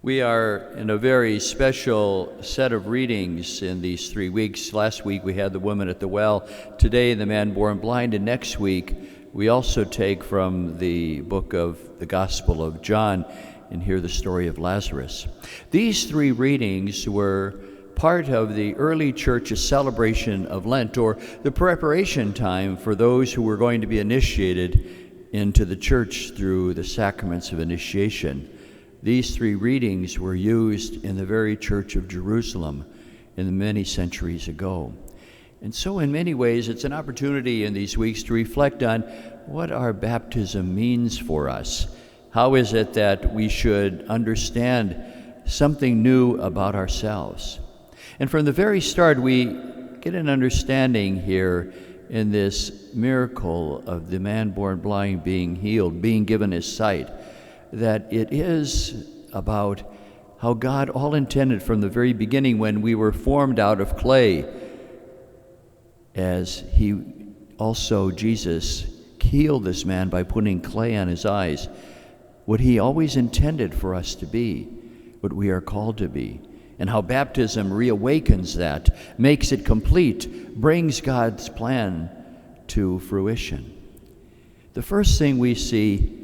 We are in a very special set of readings in these 3 weeks. Last week we had the woman at the well, today the man born blind, and next week we also take from the book of the Gospel of John and hear the story of Lazarus. These 3 readings were part of the early church's celebration of Lent, or the preparation time for those who were going to be initiated into the church through the sacraments of initiation. These 3 readings were used in the very Church of Jerusalem in many centuries ago. And so in many ways, it's an opportunity in these weeks to reflect on what our baptism means for us. How is it that we should understand something new about ourselves? And from the very start, we get an understanding here in this miracle of the man born blind being healed, being given his sight, that it is about how God all intended from the very beginning, when we were formed out of clay, as he also, Jesus, healed this man by putting clay on his eyes, what he always intended for us to be, what we are called to be, and how baptism reawakens that, makes it complete, brings God's plan to fruition. The first thing we see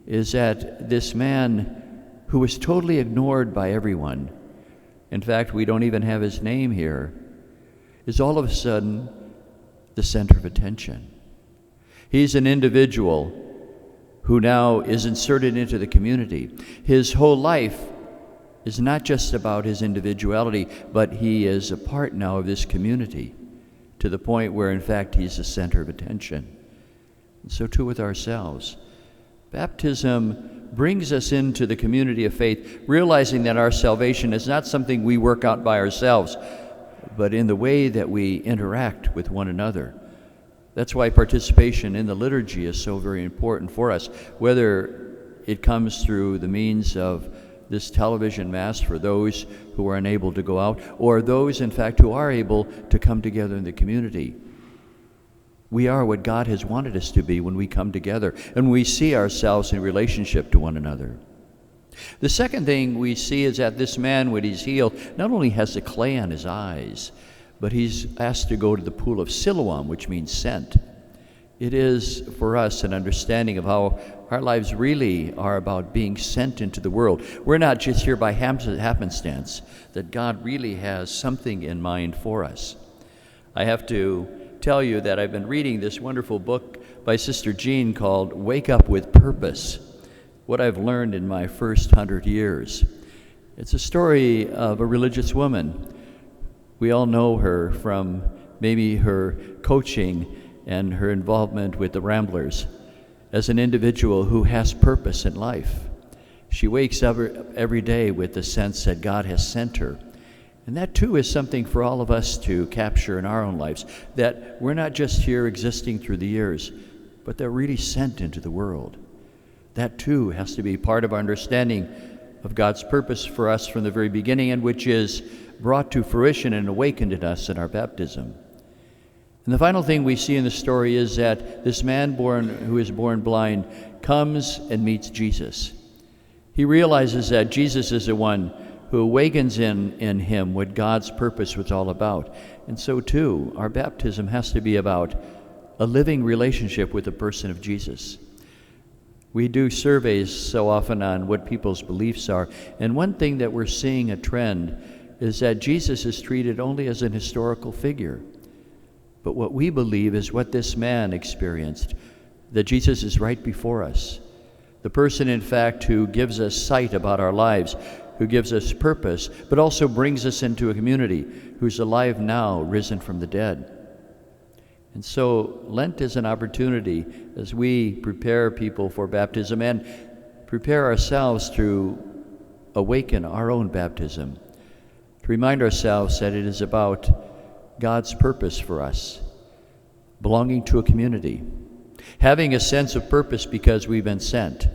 is that this man who was totally ignored by everyone, in fact, we don't even have his name here, is all of a sudden the center of attention. He's an individual who now is inserted into the community. His whole life is not just about his individuality, but he is a part now of this community, to the point where, in fact, he's the center of attention. And so too with ourselves. Baptism brings us into the community of faith, realizing that our salvation is not something we work out by ourselves, but in the way that we interact with one another. That's why participation in the liturgy is so very important for us, whether it comes through the means of this television Mass for those who are unable to go out, or those, in fact, who are able to come together in the community. We are what God has wanted us to be when we come together and we see ourselves in relationship to one another. The second thing we see is that this man, when he's healed, not only has the clay on his eyes, but he's asked to go to the pool of Siloam, which means sent. It is for us an understanding of how our lives really are about being sent into the world. We're not just here by happenstance, that God really has something in mind for us. I have to tell you that I've been reading this wonderful book by Sister Jean called Wake Up with Purpose, What I've Learned in My First 100 Years. It's a story of a religious woman. We all know her from maybe her coaching and her involvement with the Ramblers as an individual who has purpose in life. She wakes up every day with the sense that God has sent her. And that too is something for all of us to capture in our own lives, that we're not just here existing through the years, but they're really sent into the world. That too has to be part of our understanding of God's purpose for us from the very beginning, and which is brought to fruition and awakened in us in our baptism. And the final thing we see in the story is that this man who is born blind comes and meets Jesus. He realizes that Jesus is the one who awakens in him what God's purpose was all about. And so too, our baptism has to be about a living relationship with the person of Jesus. We do surveys so often on what people's beliefs are, and one thing that we're seeing a trend is that Jesus is treated only as an historical figure. But what we believe is what this man experienced, that Jesus is right before us. The person, in fact, who gives us sight about our lives, who gives us purpose, but also brings us into a community, who's alive now, risen from the dead. And so Lent is an opportunity as we prepare people for baptism and prepare ourselves to awaken our own baptism, to remind ourselves that it is about God's purpose for us, belonging to a community, having a sense of purpose because we've been sent,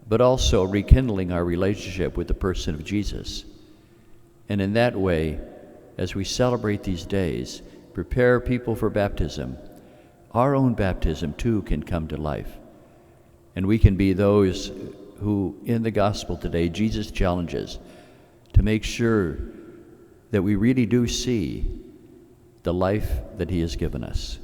but also rekindling our relationship with the person of Jesus. And in that way, as we celebrate these days, prepare people for baptism, our own baptism too can come to life. And we can be those who in the gospel today Jesus challenges to make sure that we really do see the life that he has given us.